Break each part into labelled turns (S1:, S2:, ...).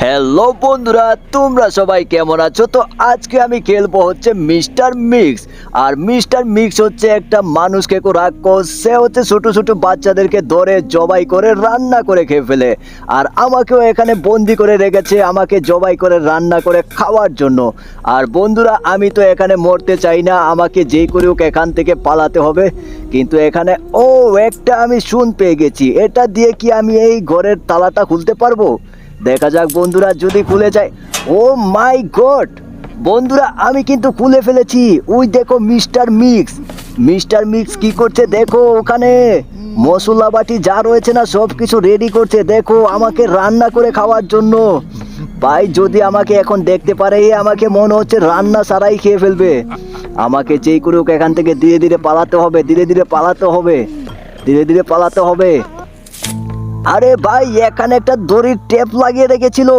S1: Hello বন্ধুরা, তোমরা সবাই কেমন আছো? তো আজকে আমি খেলবো হচ্ছে মিস্টার মিক্স। আর মিস্টার মিক্স হচ্ছে একটা মানুষ খেকো রাক্ষস। সে হচ্ছে ছোট ছোট বাচ্চাদেরকে ধরে জবাই করে রান্না করে খেয়ে ফেলে। আর আমাকেও এখানে বন্দি করে রেখেছে, আমাকে জবাই করে রান্না করে খাওয়ার জন্য। আর বন্ধুরা, আমি তো এখানে মরতে চাই না, আমাকে যেই করে হোক এখান থেকে পালাতে হবে। কিন্তু এখানে একটা আমি শুন পেয়ে গেছি, এটা দিয়ে কি আমি এই ঘরের তালাটা খুলতে পারবো? দেখা যাক বন্ধুরা, যদি খুলে যায়। ও মাই গড বন্ধুরা, আমি কিন্তু খুলে ফেলেছি। ওই দেখো মিস্টার মিক্স। মিস্টার মিক্স কি করছে দেখো, ওখানে মশলা বাটি যা রয়েছে না সব কিছু রেডি করছে। দেখো আমাকে রান্না করে খাওয়ার জন্য। ভাই যদি আমাকে এখন দেখতে পারে, আমাকে মনে হচ্ছে রান্না ছাড়াই খেয়ে ফেলবে। আমাকে যেই করে হোক এখান থেকে ধীরে ধীরে পালাতে হবে, ধীরে ধীরে পালাতে হবে, ধীরে ধীরে পালাতে হবে। আরে ভাই, এখানে একটা দড়ির টেপ লাগিয়ে রেখেছিল।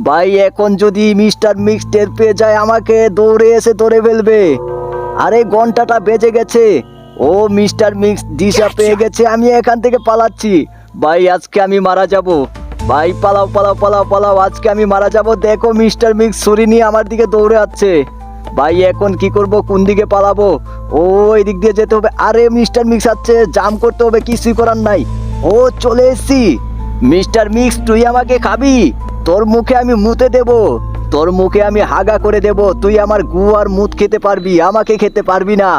S1: ভাই এখন যদি মিস্টার মিক্স টের পেয়ে যায়, আমাকে দৌড়ে এসে ধরে ফেলবে। আরে ঘন্টাটা বেজে গেছে। ও মিস্টার মিক্স দিশা পেয়ে গেছে, আমি এখান থেকে পালাচ্ছি। ভাই আজকে আমি মারা যাব। ভাই পালাও পালাও পালাও পালাও, আজকে আমি মারা যাব। দেখো মিস্টার মিক্স ছুরি নিয়ে আমার দিকে দৌড়ে আসছে। ভাই এখন কি করব, কোন দিকে পালাবো? ও এদিক দিয়ে যেতে হবে। আরে মিস্টার মিক্স আসছে, জাম করতে হবে, কিছুই করার নাই। ও চলে এসছি। মিস্টার মিক্স তুই আমাকে খাবি? তোর মুখে আমি মুতে দেব, তোর মুখে আমি হাগা করে দেব। তুই আমার গু আর মুত খেতে পারবি, আমাকে খেতে পারবি না।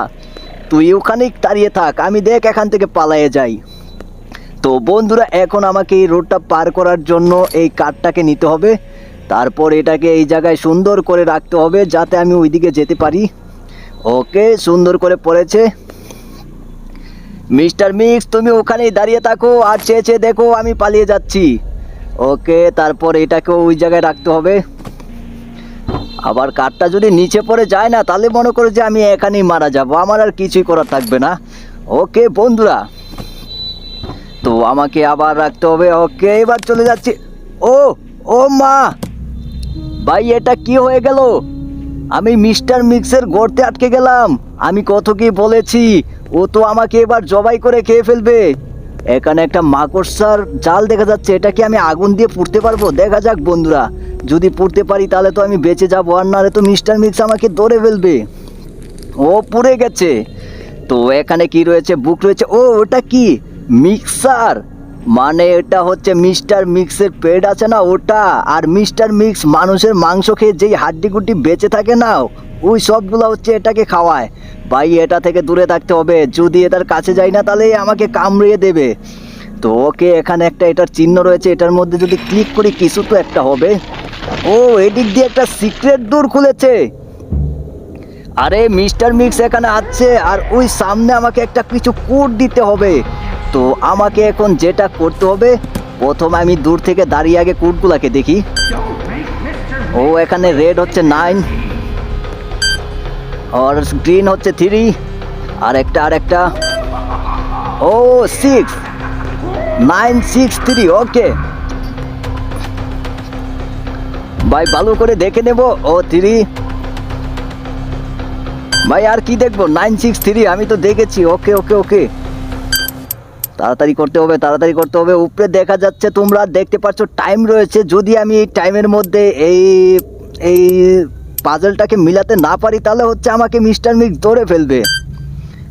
S1: তুই ওখানেই দাঁড়িয়ে থাক, আমি দেখ এখান থেকে পালিয়ে যাই। তো বন্ধুরা, এখন আমাকে এই রোডটা পার করার জন্য এই কাঠটাকে নিতে হবে। তারপর এটাকে এই জায়গায় সুন্দর করে রাখতে হবে যাতে আমি ওইদিকে যেতে পারি। ওকে, সুন্দর করে পড়েছে। মিস্টার মিক্স তুমি ওখানেই দাঁড়িয়ে থাকো আর চেয়ে চেয়ে দেখো আমি পালিয়ে যাচ্ছি। ওকে, তারপর এটাকে ওই জায়গায় রাখতে হবে। আবার কাঠটা যদি নিচে পড়ে যায় না, তাহলে মনে করো যে আমি এখানেই মারা যাব, আমার আর কিছুই করার থাকবে না। ওকে বন্ধুরা, তো আমাকে আবার রাখতে হবে। ওকে, এবার চলে যাচ্ছি। ও ও মা, ভাই এটা কি হয়ে গেল? আমি মিস্টার মিক্সের গর্তে আটকে গেলাম। আমি কত কি বলেছি, ও তো আমাকে এবার জবাই করে খেয়ে ফেলবে। এখানে একটা মাকড়সার জাল দেখা যাচ্ছে, এটা কি আমি আগুন দিয়ে পুড়তে পারবো? দেখা যাক বন্ধুরা, যদি পুড়তে পারি তাহলে তো আমি বেঁচে যাবো, আর নাহলে তো মিস্টার মিক্স আমাকে ধরে ফেলবে। ও পুড়ে গেছে। তো এখানে কি রয়েছে? বুক রয়েছে। ও ওটা কি? মিক্সার। মানে এটা হচ্ছে মিস্টার মিক্সের পেট আছে না ওটা। আর মিস্টার মিক্স মানুষের মাংস খেয়ে যেই হাড্ডি গুড্ডি বেঁচে থাকে না, ওই সবগুলো হচ্ছে এটাকে খাওয়ায়। ভাই এটা থেকে দূরে থাকতে হবে, যদি এটার কাছে যাই না তাহলে আমাকে কামড়িয়ে দেবে। তো ওকে, এখানে একটা এটার চিহ্ন রয়েছে, এটার মধ্যে যদি ক্লিক করি কিছু তো একটা হবে। ও এদিক দিয়ে একটা সিক্রেট ডোর খুলেছে। আরে মিস্টার মিক্স এখানে আছে, আর ওই সামনে আমাকে একটা কিছু কোড দিতে হবে। তো আমাকে এখন যেটা করতে হবে, প্রথমে আমি দূর থেকে দাঁড়িয়ে আগে কোডগুলাকে দেখি। ও এখানে রেড হচ্ছে 9, আর গ্রিন হচ্ছে 3, আর একটা ও 6, 9 6 3। ওকে ভাই, ভালো করে দেখে নেব। ও 3। ভাই আর কি দেখবো? 9 6 3 আমি তো দেখেছি। ওকে ওকে ওকে, তাড়াতাড়ি করতে হবে, তাড়াতাড়ি করতে হবে। উপরে দেখা যাচ্ছে, তোমরা দেখতে পাচ্ছ টাইম রয়েছে। যদি আমি এই টাইমের মধ্যে এই এই পাজলটাকে মিলাতে না পারি, তাহলে হচ্ছে আমাকে মিস্টার মিক্স ধরে ফেলবে।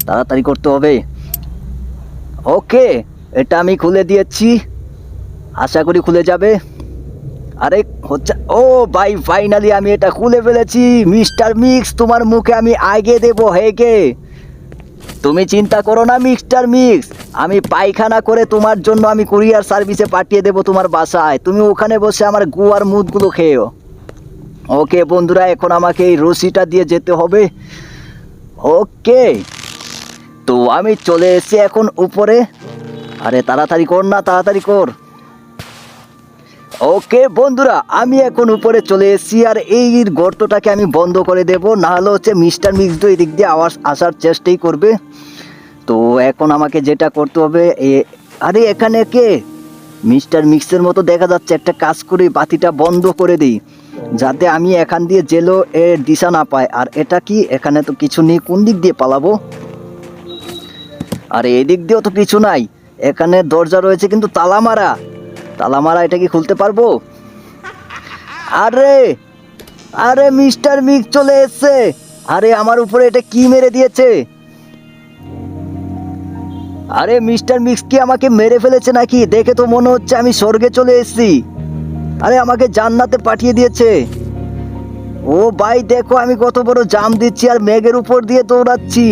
S1: তাড়াতাড়ি করতে হবে। ওকে, এটা আমি খুলে দিয়েছি, আশা করি খুলে যাবে। আরে হচ্ছে, ও ভাই ফাইনালি আমি এটা খুলে ফেলেছি। মিস্টার মিক্স তোমার মুখে আমি আগে দেবো হেগে। তুমি চিন্তা করো না মিস্টার মিক্স, আমি পায়খানা করে তোমার জন্য আমি কুরিয়ার সার্ভিসে পাঠিয়ে দেবো তোমার বাসায়। তুমি ওখানে বসে আমার গু আর মুদগুলো খেয়েও। ওকে বন্ধুরা, এখন আমাকে এই রশিটা দিয়ে যেতে হবে। ওকে, তো আমি চলে এসেছি এখন উপরে। আরে তাড়াতাড়ি কর না, তাড়াতাড়ি কর। ওকে বন্ধুরা, আমি এখন উপরে চলে এসেছি, আর এই গর্তটাকে আমি বন্ধ করে দেব, না হলে হচ্ছে মিস্টার মিক্স তো এদিক দিয়ে আসার চেষ্টাই করবে। তো এখন আমাকে যেটা করতে হবে, আরে এখানে কে? মিস্টার মিক্সের মতো দেখা যাচ্ছে। একটা কাজ করে বাতিটা বন্ধ করে দিই, যাতে আমি এখান দিয়ে জেলো এর দিশা না পায়। আর এটা কি? এখানে তো কিছু নেই, কোন দিক দিয়ে পালাবো? আর এদিক দিয়েও তো কিছু নাই। এখানে দরজা রয়েছে কিন্তু তালা মারা। তালা মারা, এটা কি খুলতে পারবো? আরে আরে মিস্টার মিক্স চলে এসেছে। আরে আমার উপরে এটা কি মেরে দিয়েছে? আরে মিস্টার মিক্স কি আমাকে মেরে ফেলেছে নাকি? দেখে তো মনে হচ্ছে আমি স্বর্গে চলে এসেছি। আরে আমাকে জান্নাতে পাঠিয়ে দিয়েছে। ও ভাই দেখো আমি কত বড় জাম দিচ্ছি আর মেঘের উপর দিয়ে দৌড়াচ্ছি।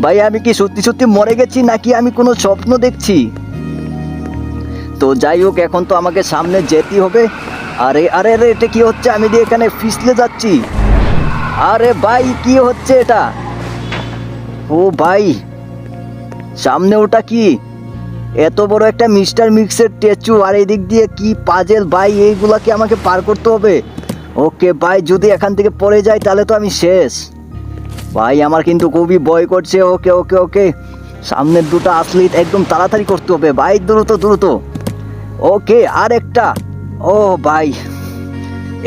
S1: ভাই আমি কি সত্যি সত্যি মরে গেছি নাকি আমি কোনো স্বপ্ন দেখছি? তো যাই হোক, এখন তো আমাকে সামনে যেতেই হবে। আরে আরে আরে এটা কি হচ্ছে? আমি দিয়ে এখানে ফিসলে যাচ্ছি। আরে ভাই কি হচ্ছে এটা? ও ভাই সামনে ওটা কি? এত বড় একটা মিস্টার মিক্সের স্ট্যাচু আর এদিক দিয়ে কি পাজেল ভাই, এইগুলাকে আমাকে পার করতে হবে। ওকে ভাই, যদি এখান থেকে পড়ে যাই তাহলে তো আমি শেষ। ভাই আমার কিন্তু খুবই ভয় করছে। ওকে ওকে ওকে, সামনের দুটো আসলে একদম তাড়াতাড়ি করতে হবে ভাই, দ্রুত দ্রুত। ওকে আর একটা। ও ভাই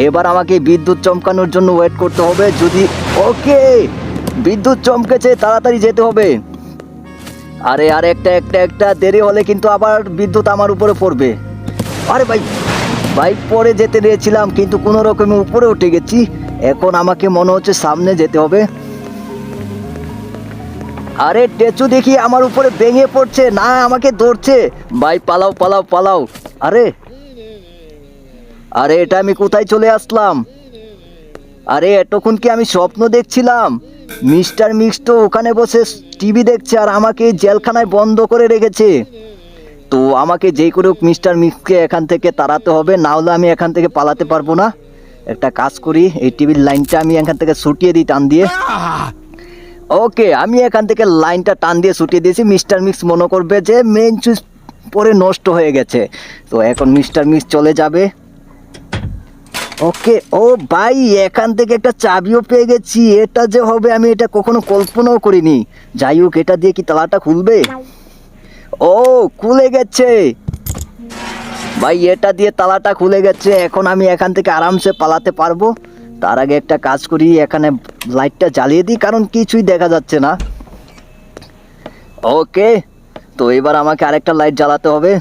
S1: এবার আমাকে বিদ্যুৎ চমকানোর জন্য ওয়েট করতে হবে। যদি ওকে বিদ্যুৎ চমকেছে, তাড়াতাড়ি যেতে হবে। আরে আর একটা একটা একটা দেরি হলে কিন্তু আবার বিদ্যুৎ আমার উপরে পড়বে। আরে ভাই ভাই পরে যেতে দিয়েছিলাম কিন্তু কোনো রকমে উপরে উঠে গেছি। এখন আমাকে মনে হচ্ছে সামনে যেতে হবে। আরে টেচু দেখি আমার উপরে ভেঙে পড়ছে, না আমাকে ধরছে। ভাই পালাও পালাও পালাও। আরে আরে এটা আমি কোথায় চলে আসলাম? আরে এতক্ষণ কি আমি স্বপ্ন দেখছিলাম? মিস্টার মিক্স তো ওখানে বসে টিভি দেখছে আর আমাকে জেলখানায় বন্ধ করে রেখেছে। তো আমাকে যেই করে হোক মিস্টার মিক্সকে এখান থেকে তাড়াতে হবে, না হলে আমি এখান থেকে পালাতে পারবো না। একটা কাজ করি, এই টিভির লাইনটা আমি এখান থেকে ছুটিয়ে দিই টান দিয়ে। ওকে আমি এখান থেকে লাইনটা টান দিয়ে ছুটিয়ে দিয়েছি। মিস্টার মিক্স মনে করবে যে মেইন সুইচ পরে নষ্ট হয়ে গেছে। তো এখন মিস্টার মিক্স চলে যাবে। ওকে ও ভাই এখান থেকে একটা চাবিও পেয়ে গেছি। এটা যে হবে আমি এটা কখনো কল্পনাও করিনি। যাই হোক, এটা দিয়ে কি তালাটা খুলবে? ও খুলে গেছে ভাই, এটা দিয়ে তালাটা খুলে গেছে। এখন আমি এখান থেকে আরামসে পালাতে পারবো। তার আগে একটা কাজ করি, এখানে লাইটটা জ্বালিয়ে দিই কারণ কিছুই দেখা যাচ্ছে না। ওকে তো এবার আমাকে আরেকটা লাইট জ্বালাতে হবে।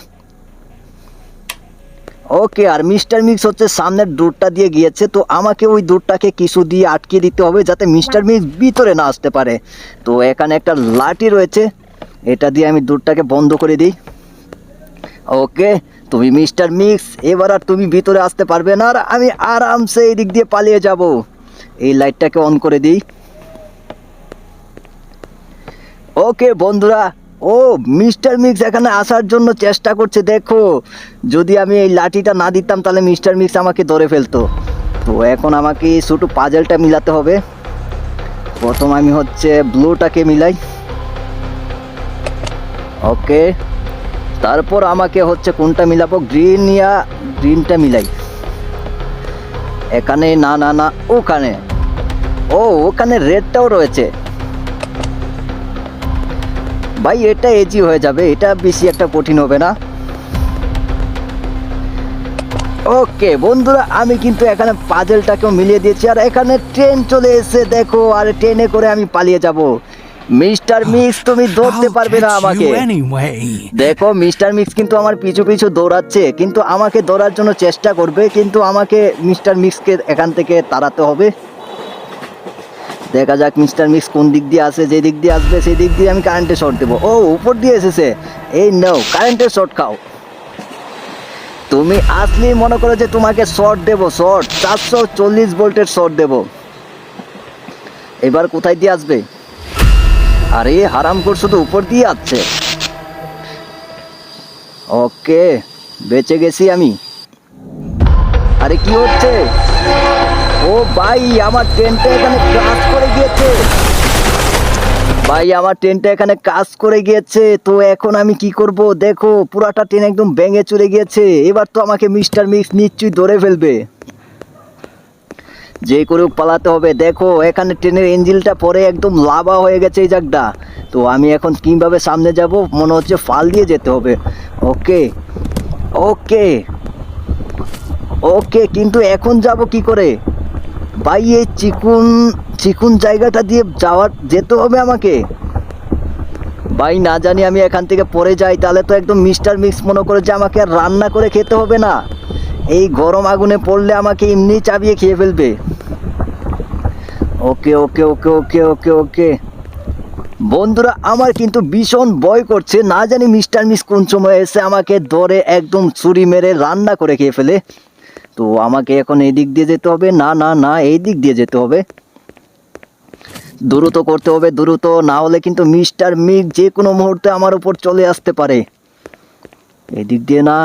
S1: ওকে আর মিস্টার মিক্স হচ্ছে সামনের ডোরটা দিয়ে গিয়েছে, তো আমাকে ওই ডোরটাকে কিছু দিয়ে আটকে দিতে হবে যাতে মিস্টার মিক্স ভিতরে না আসতে পারে। তো এখানে একটা লাঠি রয়েছে, এটা দিয়ে আমি ডোরটাকে বন্ধ করে দিই। ওকে তুমি মিস্টার মিক্স এবার আর তুমি ভিতরে আসতে পারবে না, আর আমি আরামসে এই দিক দিয়ে পালিয়ে যাব। এই লাইটটাকে অন করে দিই। ওকে বন্ধুরা, ও মিস্টার মিক্স এখানে আসার জন্য চেষ্টা করছে। দেখো যদি আমি এই লাঠিটা না দিতাম তাহলে মিস্টার মিক্স আমাকে ধরে ফেলতো। তো এখন আমাকে শুধু পাজেলটা মিলাতে হবে। প্রথম আমি হচ্ছে ব্লুটাকে মিলাই। ওকে তারপর আমাকে হচ্ছে কোনটা মিলাবো, গ্রিনটা মিলাই। এখানে না না না ওখানে, ও ওখানে রেডটাও রয়েছে। ভাই এটা ইজি হয়ে যাবে, এটা বেশি একটা কঠিন হবে না। ওকে বন্ধুরা আমি কিন্তু এখানে পাজেলটাকেও মিলিয়ে দিয়েছি আর এখানে ট্রেন চলে এসেছে দেখো, আর ট্রেনে করে আমি পালিয়ে যাব। মিস্টার মিক্স তুমি ধরতে পারবে না আমাকে। দেখো মিস্টার মিক্স কিন্তু আমার পিছু পিছু দৌড়াচ্ছে, কিন্তু আমাকে ধরার জন্য চেষ্টা করবে, কিন্তু আমাকে মিস্টার মিক্সকে এখান থেকে তাড়াতে হবে। দেখা যাক মিস্টার মিক্স কোন দিক দিয়ে আসে, যে দিক দিয়ে আসবে সেই দিক দিয়ে আমি কারেন্টের শর্ট দেবো। ও উপর দিয়ে এসেছে, এই নাও কারেন্টের শর্ট খাও। তুমি আসলেই মনে করো যে তোমাকে শর্ট দেবো, শর্ট 440 ভোল্টের শর্ট দেবো। এবার কোথায় দিয়ে আসবে? আরে হারাম কর শুধু উপর দিয়ে আসছে। ওকে বেঁচে গেছি আমি। আরে কি হচ্ছে? ও ভাই আমার ট্রেনটা এখানে ক্রাশ করে গিয়েছে। ভাই আমার ট্রেনটা এখানে কাজ করে গিয়েছে। তো এখন আমি কি করব? দেখো পুরাটা ট্রেন একদম ভেঙে চলে গিয়েছে। এবার তো আমাকে মিস্টার মিক্স নিশ্চয়ই ধরে ফেলবে, যে করে পালাতে হবে। দেখো এখানে ট্রেনের ইঞ্জিনটা পরে একদম লাভা হয়ে গেছে এই জায়গাটা। তো আমি এখন কিভাবে সামনে যাব? মনে হচ্ছে ফাল দিয়ে যেতে হবে। ওকে ওকে ওকে কিন্তু এখন যাব কি করে? ভাই এই চিকুন চিকুন জায়গাটা দিয়ে যেতে হবে আমাকে। ভাই না জানি আমি এখান থেকে পড়ে যাই তাহলে তো একদম মিস্টার মিক্স মনে করে যে আমাকে আর রান্না করে খেতে হবে না। এই গরম আগুনে পড়লে আমাকে এমনি চাবিয়ে খেয়ে ফেলবে। ওকে ওকে ওকে ওকে ওকে ওকে বন্ধুরা, আমার কিন্তু ভীষণ ভয় করছে, না জানি মিস্টার মিক্স কোন সময় এসে আমাকে ধরে একদম ছুরি মেরে রান্না করে খেয়ে ফেলে। তো আমাকে এখন এই দিক দিয়ে যেতে হবে, না না না এই দিক দিয়ে যেতে হবে, দ্রুত করতে হবে দ্রুত, না হলে কিন্তু মিস্টার মিক্স যে কোনো মুহূর্তে আমার উপর চলে আসতে পারে। এদিক দিয়ে না।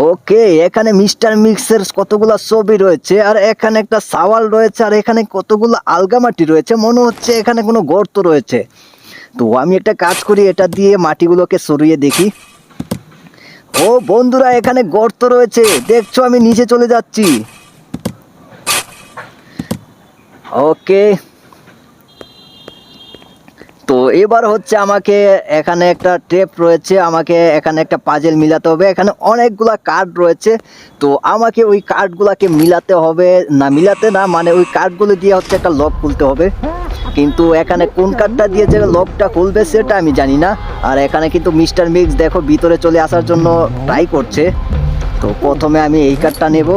S1: ওকে, এখানে মিস্টার মিক্সের কতগুলো ছবি রয়েছে, আর এখানে একটা সাওয়াল রয়েছে, আর এখানে কতগুলো আলগামাটি রয়েছে, মনে হচ্ছে এখানে কোনো গর্ত রয়েছে। তো আমি একটা কাজ করি, এটা দিয়ে মাটিগুলোকে সরিয়ে দেখি। ও বন্ধুরা, এখানে গর্ত রয়েছে, দেখছো আমি নিচে চলে যাচ্ছি। ওকে, তো এবার হচ্ছে আমাকে এখানে একটা টেপ রয়েছে, আমাকে এখানে একটা পাজেল মিলাতে হবে, এখানে অনেকগুলা কার্ড রয়েছে। তো আমাকে ওই কার্ডগুলোকে মিলাতে হবে, না মিলাতে না মানে ওই কার্ডগুলো দিয়ে হচ্ছে একটা লক খুলতে হবে, কিন্তু এখানে কোন কার্ডটা দিয়ে যে লকটা খুলবে সেটা আমি জানি না। আর এখানে কিন্তু মিস্টার মিক্স দেখো ভিতরে চলে আসার জন্য ট্রাই করছে। তো প্রথমে আমি এই কার্ডটা নেব,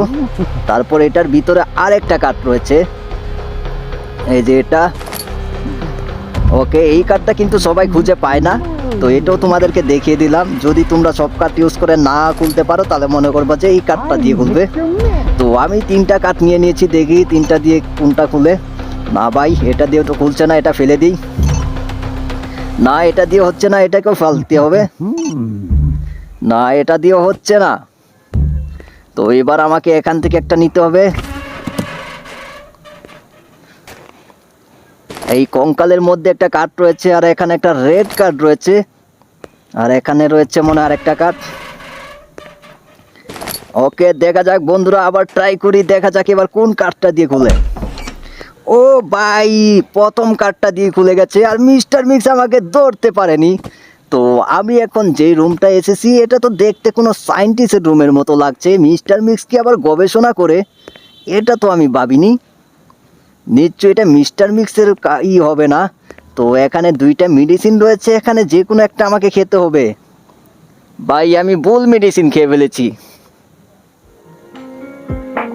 S1: তারপর এটার ভিতরে আরেকটা কার্ড রয়েছে, এই যে এটা। ওকে, এই কার্ডটা কিন্তু সবাই খুঁজে পায় না, তো এটাও তোমাদেরকে দেখিয়ে দিলাম। যদি তোমরা সব কার্ড ইউজ করে না খুলতে পারো তাহলে মনে করবা যে এই কার্ডটা দিয়ে খুলবে। তো আমি 3টা কার্ড নিয়ে নিয়েছি, দেখি 3টা দিয়ে কোনটা খুলে। না ভাই, এটা দিয়ে তো খুলছে না, এটা ফেলে দিই। না, এটা দিয়ে হচ্ছে না, এটাকেও ফেলতে হবে। না, এটা দিয়েও হচ্ছে না। তো এবার আমাকে এখান থেকে একটা নিতে হবে। এই কঙ্কালের মধ্যে একটা কার্ড রয়েছে, আর এখানে একটা রেড কার্ড রয়েছে, আর এখানে রয়েছে মনে হয় আরেকটা কার্ড। ওকে, দেখা যাক বন্ধুরা, আবার ট্রাই করি, দেখা যাক এবার কোন কার্ডটা দিয়ে খুলে। ও ভাই, প্রথম কার্ডটা দিয়ে খুলে গেছে, আর মিস্টার মিক্স আমাকে ধরতে পারেনি। তো আমি এখন যেই রুমটা এসেছি এটা তো দেখতে কোনো সায়েন্টিস্টের রুমের মতো লাগছে। মিস্টার মিক্স কি আবার গবেষণা করে? এটা তো আমি ভাবিনি, নিশ্চয়ই এটা মিস্টার মিক্সের হবে না। তো এখানে 2টা মেডিসিন রয়েছে, এখানে যে কোনো একটা আমাকে খেতে হবে। ভাই, আমি ভুল মেডিসিন খেয়ে ফেলেছি।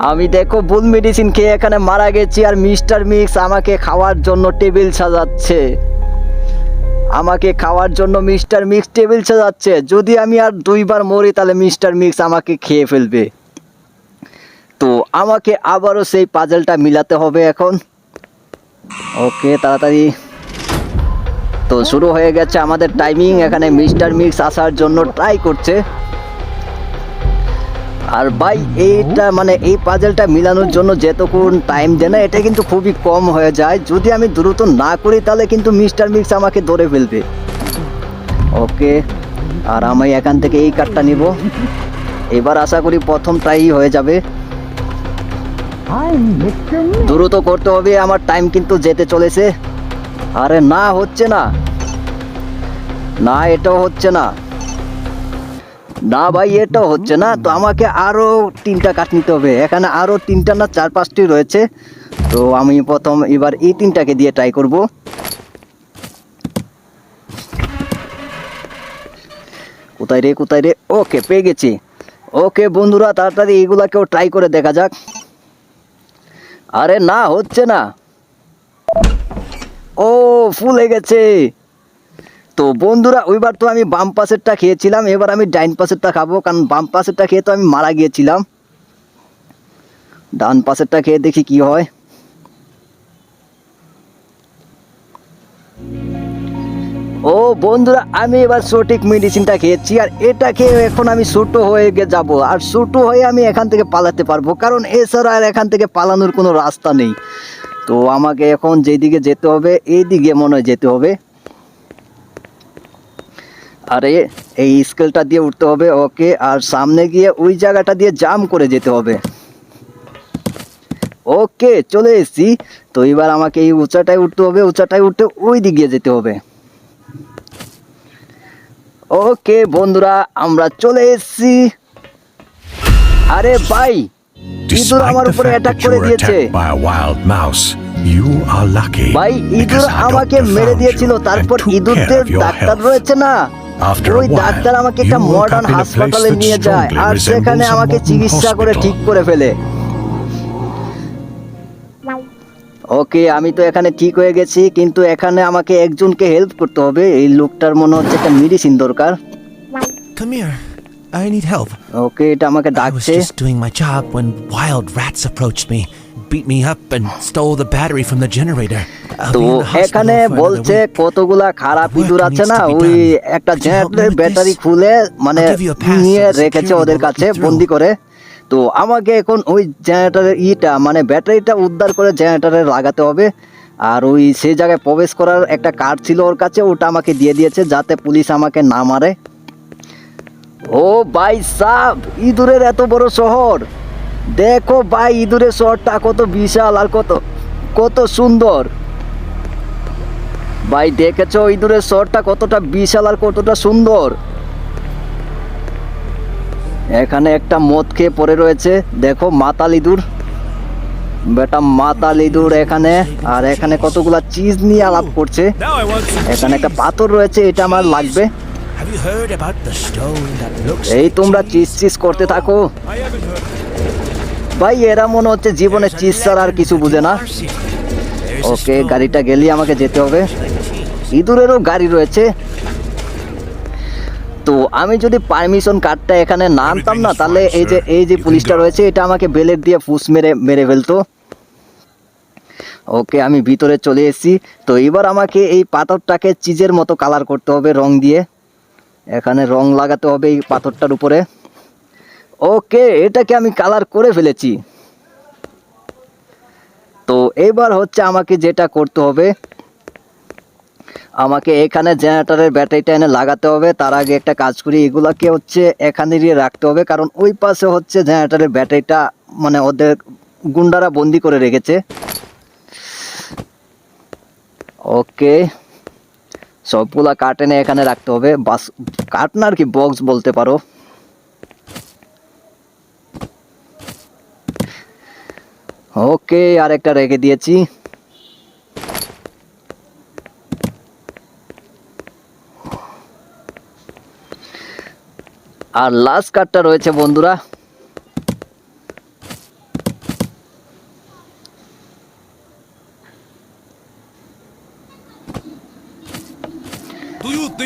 S1: আমি দেখো ভুল মেডিসিন খেয়ে এখানে মারা গেছি, আর মিস্টার মিক্স আমাকে খাওয়ার জন্য টেবিল সাজাচ্ছে। আমাকে খাওয়ার জন্য মিস্টার মিক্স টেবিল সাজাচ্ছে। যদি আমি আর 2বার মরি তাহলে মিস্টার মিক্স আমাকে খেয়ে ফেলবে। তো আমাকে আবারও সেই পাজলটা মিলাতে হবে এখন। ওকে, তাড়াতাড়ি। তো শুরু হয়ে গেছে আমাদের টাইমিং, এখানে মিস্টার মিক্স আসার জন্য ট্রাই করছে। আর ভাই, এইটা মানে এই পাজলটা মিলানোর জন্য যেতক্ষণ টাইম দেয় না এটা কিন্তু খুবই কম হয়ে যায়। যদি আমি দ্রুত না করি তাহলে কিন্তু মিস্টার মিক্স আমাকে ধরে ফেলবে। ওকে, আর আমি এখান থেকে এই কার্ডটা নিব। এবার আশা করি প্রথম ট্রাই হয়ে যাবে। দ্রুত করতে হবে, আমার টাইম কিন্তু যেতে চলেছে। আরে না, হচ্ছে না, না এটাও হচ্ছে না, না ভাই এটাও হচ্ছে না। তো আমাকে আরও 3টা কাঠ নিতে হবে, এখানে আরও 3টা না 4-5টি রয়েছে। তো আমি প্রথম এবার এই 3টাকে দিয়ে ট্রাই করব। কোথায় রে কোথায় রে? ওকে, পেয়ে গেছি। ওকে বন্ধুরা, তাড়াতাড়ি এইগুলাকেও ট্রাই করে দেখা যাক। আরে না, হচ্ছে না। ও, ফুলে গেছে। তো বন্ধুরা, ওইবার তো আমি বাম পাশেরটা খেয়েছিলাম, এবার আমি ডাইন পাশেরটা খাবো, কারণ বাম পাশেরটা খেয়ে তো আমি মারা গিয়েছিলাম। ডান পাশেরটা খেয়ে দেখি কি হয়। ও বন্ধুরা, আমি এবার সঠিক মেডিসিনটা খেয়েছি, আর এটা খেয়ে এখন আমি ছোট হয়ে যাব, আর ছোট হয়ে আমি এখান থেকে পালাতে পারবো, কারণ এছাড়া আর এখান থেকে পালানোর কোনো রাস্তা নেই। তো আমাকে এখন যেদিকে যেতে হবে এই দিকে মনে হয় যেতে হবে। আরে এই স্কেলটা দিয়ে উঠতে হবে। ওকে, আর সামনে গিয়ে ওই জায়গাটা দিয়ে জাম্প করে যেতে হবে। ওকে, চলে এসেছি। তো এবার আমাকে এই উঁচাটায় উঠতে হবে, উঁচাটায় উঠতে ওই দিকে যেতে হবে। ওকে বন্ধুরা, আমরা চলে এসেছি। আরে ভাই, ইঁদুর আমার উপরে অ্যাটাক করে দিয়েছে। ভাই, ইঁদুর আমাকে মেরে দিয়েছিল, তারপর ইঁদুরদের ডাক্তার রয়েছে না,
S2: After
S1: ওই
S2: a while,
S1: ডাক্তার আমাকে একটা
S2: you woke
S1: modern
S2: up in a place
S1: হাসপাতালে
S2: that
S1: নিয়ে যায়
S2: strongly
S1: আর সেখানে
S2: resembles a
S1: আমাকে
S2: modern
S1: চিকিৎসা করে
S2: hospital.
S1: ঠিক করে ফেলে। ওকে, আমি তো এখানে ঠিক হয়ে গেছি, কিন্তু এখানে আমাকে একজনকে হেল্প করতে হবে। এই লোকটার মনে হচ্ছে একটা মেডিসিন দরকার।
S3: Come here. I need help.
S1: ওকে, এটা আমাকে
S3: I was
S1: ডাকছে।
S3: just doing my job when wild rats approached me, beat me up, and stole the battery from the generator. I'll
S1: তো
S3: be in the hospital
S1: এখানে
S3: for another
S1: বলছে
S3: week.
S1: কতগুলা খারাপ
S3: Work
S1: ইঁদুর আছে
S3: needs
S1: না,
S3: to be
S1: ওই
S3: done.
S1: একটা
S3: Could you help me
S1: জেনারেটরের
S3: with
S1: ব্যাটারি
S3: this?
S1: খুলে মানে
S3: I'll give you a pass
S1: নিয়ে
S3: so the
S1: রেখেছে
S3: security
S1: ওদের
S3: will let
S1: কাছে
S3: you through.
S1: বন্দি করে। তো আমাকে এখন ওই জেনারেটরের মানে ব্যাটারিটা উদ্ধার করে জেনারেটরে লাগাতে হবে। আর ওই সেই জায়গায় প্রবেশ করার একটা কার্ড ছিল ওর কাছে, ওটা আমাকে দিয়ে দিয়েছে যাতে পুলিশ আমাকে না মারে। ও ভাই সাব, ইঁদুরের এত বড় শহর দেখো ভাই, ইঁদুরের শহরটা কত বিশাল আর কত কত সুন্দর। ভাই দেখেছো ইঁদুরের শহরটা কতটা বিশাল আর কতটা সুন্দর। এখানে একটা মদ খেয়ে পড়ে রয়েছে, দেখো মাতাল ইঁদুর, বেটা মাতাল ইঁদুর এখানে। আর এখানে কতগুলা চিজ নিয়ে আলাপ করছে।
S3: Now I want some
S1: এখানে একটা
S3: cheese.
S1: পাথর রয়েছে, এটা আমার লাগবে।
S3: Have you heard about the stone that looks
S1: এই
S3: like
S1: তোমরা
S3: cheese?
S1: চিজ চিজ করতে থাকো।
S3: I haven't heard.
S1: ভাই এরা মনে হচ্ছে জীবনে
S3: There's a
S1: চিজ ছাড়া আর
S3: legend
S1: কিছু
S3: that
S1: বুঝে
S3: in
S1: না।
S3: our city, there's a
S1: okay,
S3: stone
S1: গাড়িটা গেলেই আমাকে যেতে হবে।
S3: like cheese.
S1: ইঁদুরেরও গাড়ি রয়েছে। তো আমি যদি পারমিশন কার্ডটা এখানে না আনতাম না, তাহলে এই যে পুলিশটা রয়েছে এটা আমাকে বেলেট দিয়ে ফুস মেরে মেরে ফেলতো। ওকে, আমি ভিতরে চলে এসেছি। তো এবার আমাকে এই পাথরটাকে চিজের মতো কালার করতে হবে রং দিয়ে। এখানে রং লাগাতে হবে এই পাথরটার উপরে। ওকে, এটাকে আমি কালার করে ফেলেছি। তো এবার হচ্ছে আমাকে যেটা করতে হবে, আমাকে এখানে জেনারেটরের ব্যাটারিটা এনে লাগাতে হবে। তার আগে একটা কাজ করি, এগুলাকে হচ্ছে এখানে দিয়ে রাখতে হবে, কারণ ওই পাশে হচ্ছে জেনারেটরের ব্যাটারিটা মানে ওদের গুন্ডারা বন্দি করে রেখেছে। ওকে, সবগুলা কাঠ এনে এখানে রাখতে হবে। বাস কাঠ না আর কি, বক্স বলতে পারো। ওকে, আর একটা রেখে দিয়েছি। আর লাস্ট কার্ডটা রয়েছে বন্ধুরা।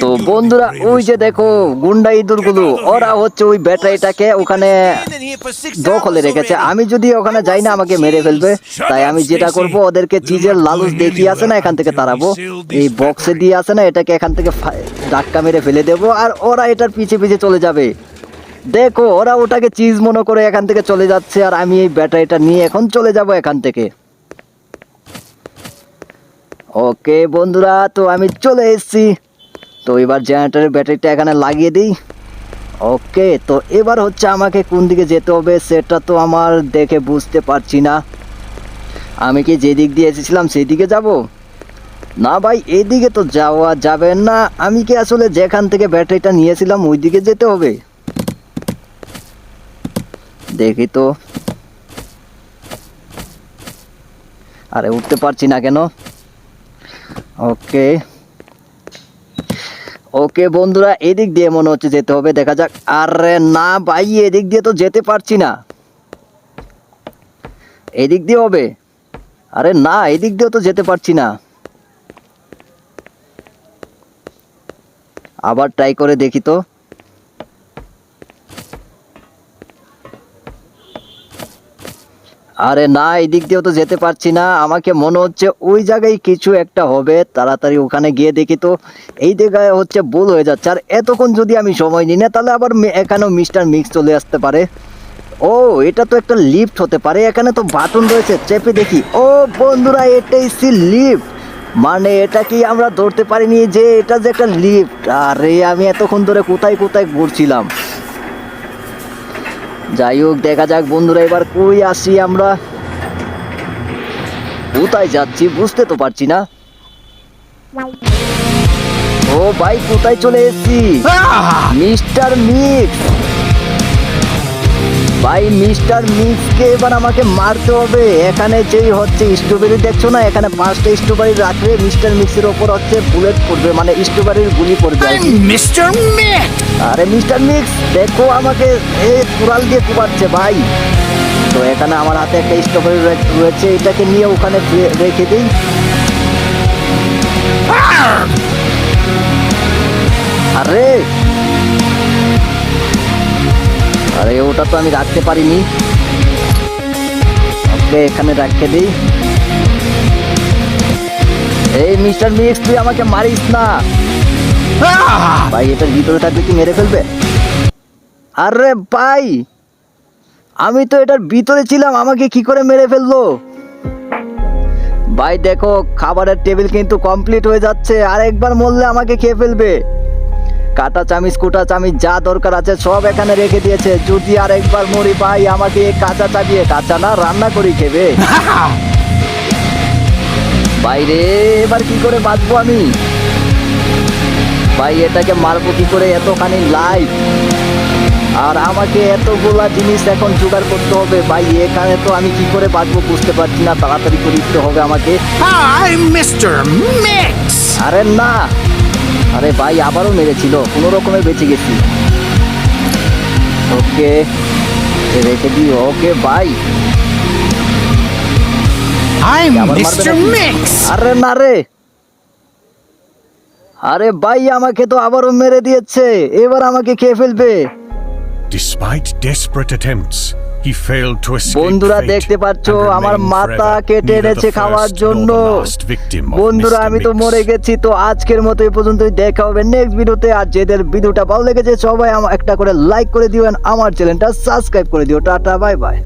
S1: তো বন্ধুরা ওই যে দেখো গুন্ডা ইঁদুরগুলো, ওরা হচ্ছে ওই ব্যাটারিটাকে ওখানে দখলে রেখেছে। আমি যদি ওখানে যাই না আমাকে মেরে ফেলবে। তাই আমি যেটা করব, ওদেরকে চিজের লালুচ দেখিয়ে আসে না এখান থেকে তাড়াবো। এই বক্সে দিয়ে আসে না, এটাকে এখান থেকে ধাক্কা মেরে ফেলে দেবো আর ওরা এটার পিছে পিছে চলে যাবে। দেখো ওরা ওটাকে চিজ মনে করে এখান থেকে চলে যাচ্ছে, আর আমি এই ব্যাটারিটা নিয়ে এখন চলে যাব এখান থেকে। ওকে বন্ধুরা, তো আমি চলে এসেছি। তো এবার জেনারেটরের ব্যাটারিটা এখানে লাগিয়ে দিই। ওকে, তো এবার হচ্ছে আমাকে কোন দিকে যেতে হবে সেটা তো আমার দেখে বুঝতে পারছি না। আমি কি যেদিক দিয়ে এসেছিলাম সেই দিকে যাব? না ভাই, এইদিকে তো যাওয়া যাবে না। আমি কি আসলে যেখান থেকে ব্যাটারিটা নিয়েছিলাম ওই দিকে যেতে হবে? দেখি তো। আরে উঠতে পারছি না কেন? ওকে ওকে বন্ধুরা, এদিক দিয়ে মনে হচ্ছে যেতে হবে, দেখা যাক। আরে না ভাই, এদিক দিয়ে তো যেতে পারছি না। এদিক দিয়ে হবে? আরে না, এদিক দিয়েও তো যেতে পারছি না। আবার ট্রাই করে দেখি তো। আরে না, এদিক দিয়েও তো যেতে পারছি না। আমাকে মনে হচ্ছে ওই জায়গায় কিছু একটা হবে, তাড়াতাড়ি ওখানে গিয়ে দেখি তো। এই জায়গায় হচ্ছে ভুল হয়ে যাচ্ছে, আর এতক্ষণ যদি আমি সময় নিই না তাহলে আবার এখানেও মিস্টার মিক্স চলে আসতে পারে। ও, এটা তো একটা লিফট হতে পারে। এখানে তো বাটন রয়েছে, চেপে দেখি। ও বন্ধুরা, এটাই সি লিফট। মানে এটা কি আমরা ধরতে পারিনি যে এটা যে একটা লিফট? আরে আমি এতক্ষণ ধরে কোথায় কোথায় ঘুরছিলাম। যাই হোক, দেখা যাক বন্ধুরা, এবার কই আসি আমরা, কোথায় যাচ্ছি বুঝতে তো পারছি না। ও ভাই, কোথায় চলে এসেছি? Mister mix. ভাই মিস্টার মিক্সকে এবার আমাকে মারতে হবে। এখানে যেই হচ্ছে স্ট্রবেরি দেখছো না, এখানে 5টা স্ট্রবেরি রাখলে মিস্টার মিক্সের ওপর হচ্ছে বুলেট পড়বে, মানে স্ট্রবেরির গুলি পড়বে আর কি।
S3: Mr. Mix!
S1: আরে মিস্টার মিক্স দেখো আমাকে কুড়াল দিয়ে কুবাচ্ছে ভাই। তো এখানে আমার হাতে একটা স্ট্রবেরি রয়েছে, এটাকে নিয়ে ওখানে রেখে দিই। আরে আরে ওটা তো আমি রাখতে পারিনি। ওকে এখানে রেখে দিই। এই মিস্টার মিক্স তুই আমাকে মারিস না ভাই, এটার ভিতরে থাকলে কি মেরে ফেলবে? আরে ভাই আমি তো এটার ভিতরে ছিলাম, আমাকে কি করে মেরে ফেললো? ভাই দেখো খাবারের টেবিল কিন্তু কমপ্লিট হয়ে যাচ্ছে, আর একবার মরলে আমাকে খেয়ে ফেলবে। কাটা চামিচ কুটা চামিচ যা দরকার আছে সব এখানে রেখে দিয়েছে, যদি আর একবার মরি ভাই আমাকে কাঁচা চাবিয়ে, কাঁচা না রান্না করি খেবে। বাইরে এবার কি করে বাঁচবো আমি? ভাই এটাকে মারবো কি করে? এতখানি লাইফ আর আমাকে এতগুলা জিনিস এখন জোগাড় করতে হবে ভাই, এখানে তো আমি কি করে বাঁচবো বুঝতে পারছি না, তাড়াতাড়ি করে দিতে হবে আমাকে।
S3: I'm Mr. Mix!
S1: আরে না, আরে ভাই আবারও মেরেছিল, কোনো রকমে বেঁচে গেছি। ওকে রেখে দিই। ওকে ভাই
S3: I'm
S1: আবার মারবে
S3: Mr.
S1: নাকি?
S3: Mix!
S1: আরে না রে, আরে ভাই আমাকে তো আবারও মেরে দিয়েছে, এবার আমাকে খেয়ে ফেলবে।
S2: Despite desperate attempts, he failed to escape
S1: বন্ধুরা
S2: fate
S1: দেখতে পাচ্ছ
S2: and
S1: আমার
S2: remained
S1: মাথা
S2: forever
S1: কেটে
S2: neither
S1: এনেছে
S2: the
S1: খাওয়ার
S2: first
S1: জন্য।
S2: nor the last victim of
S1: বন্ধুরা
S2: Mr.
S1: আমি তো
S2: Mix.
S1: মরে গেছি। তো আজকের মতো এই পর্যন্তই, দেখা হবে নেক্সট ভিডিওতে। আর যাদের ভিডিওটা ভালো লেগেছে সবাই একটা করে লাইক করে দিবেন, আমার চ্যানেলটা সাবস্ক্রাইব করে দিও। Tata bye bye.